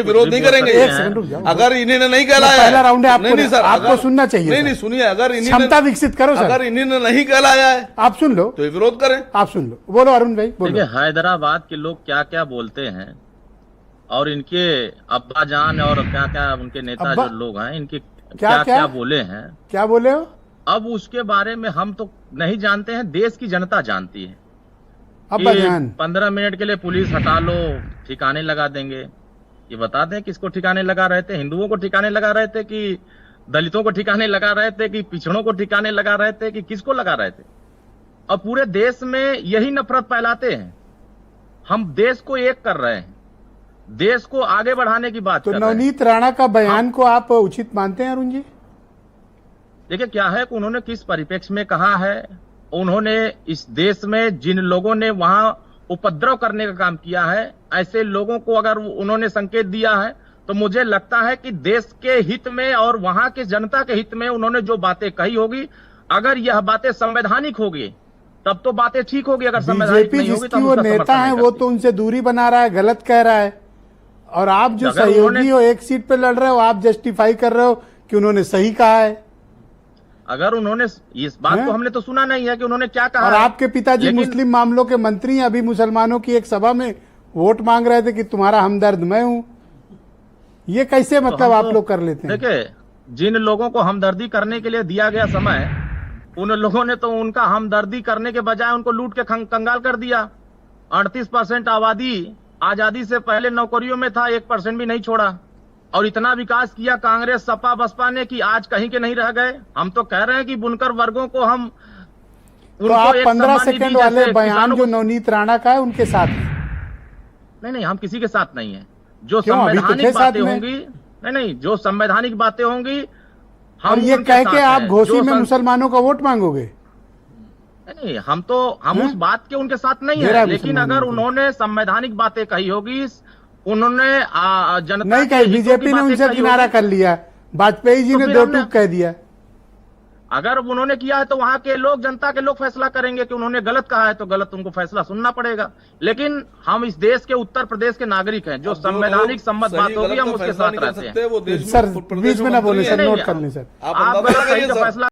विरोध नहीं करेंगे। एक सेकंड रुक जाओ। अगर इन्होंने नहीं कहलाया, पहला राउंड है, आपको नहीं सर, आपको सुनना चाहिए। नहीं सुनिए, अगर क्षमता विकसित करो सर। अगर इन्होंने नहीं कहलाया है आप सुन लो, तो विरोध करें। आप सुन लो। बोलो अरुण भाई, बोलो। देखिए, हैदराबाद के लोग क्या क्या बोलते हैं और इनके अब्बा जान और क्या क्या उनके नेता जो लोग हैं, इनके क्या क्या बोले हैं, क्या बोले हो? अब उसके बारे में हम तो नहीं जानते हैं, देश की जनता जानती है। अब्बा जान 15 मिनट के लिए पुलिस हटा लो, ठिकाने लगा देंगे। ये बता दें किसको ठिकाने लगा रहे थे? हिंदुओं को ठिकाने लगा रहे थे कि दलितों को ठिकाने लगा रहे थे कि पिछड़ों को ठिकाने लगा रहे थे कि किसको लगा रहे थे? और पूरे देश में यही नफरत फैलाते हैं। हम देश को एक कर रहे हैं, देश को आगे बढ़ाने की बात तो कर रहे हैं। नवनीत राणा का बयान को आप उचित मानते हैं अरुण जी? देखिए, क्या है कि उन्होंने किस परिप्रेक्ष्य में कहा है। उन्होंने इस देश में जिन लोगों ने वहां उपद्रव करने का काम किया है, ऐसे लोगों को अगर उन्होंने संकेत दिया है, तो मुझे लगता है कि देश के हित में और वहां के जनता के हित में उन्होंने जो बातें कही होगी, अगर यह बातें संवैधानिक होगी तब तो बातें ठीक होगी। अगर संवैधानिक नहीं होगी तो वो नेता है, वो तो उनसे दूरी बना रहा है, गलत कह रहा है। और आप जो सहयोगी हो, एक सीट पे लड़ रहे हो, आप जस्टिफाई कर रहे हो कि उन्होंने सही कहा है। अगर उन्होंने इस बात को हमने तो सुना नहीं है कि उन्होंने क्या कहा। और आपके पिताजी मुस्लिम मामलों के मंत्री हैं, अभी मुसलमानों की एक सभा में वोट मांग रहे थे कि तुम्हारा हमदर्द मैं हूं। ये कैसे मतलब आप लोग कर लेते हैं? देखिए, जिन लोगों को हमदर्दी करने के लिए दिया गया समय, उन लोगों ने तो उनका हमदर्दी करने के बजाय उनको लूट के कंगाल कर दिया। 38% आबादी आजादी से पहले नौकरियों में था, 1% भी नहीं छोड़ा। और इतना विकास किया कांग्रेस सपा बसपा ने कि आज कहीं के नहीं रह गए। हम तो कह रहे हैं कि बुनकर वर्गों को हम तो आप 15 सेकंड वाले बयान जो नवनीत राणा का है उनके साथ हैं? नहीं, हम किसी के साथ नहीं है। जो संवैधानिक बातें होंगी, नहीं, जो संवैधानिक बातें होंगी हम ये कह के आप घोषी में मुसलमानों का वोट मांगोगे? नहीं, हम उस बात के उनके साथ नहीं है। लेकिन अगर उन्होंने संवैधानिक बातें कही होगी, उन्होंने जनता नहीं कही, बीजेपी ने उनसे किनारा कर लिया, वाजपेयी जी ने दो टूक कह दिया। अगर उन्होंने किया है तो वहां के लोग, जनता के लोग फैसला करेंगे कि उन्होंने गलत कहा है, तो गलत उनको फैसला सुनना पड़ेगा। लेकिन हम इस देश के उत्तर प्रदेश के नागरिक हैं, जो संवैधानिक सम्मत बात होगी हम उसके साथ रहते हैं। सर बीच में ना बोले सर, नोट कर लें सर। आप गलत फैसला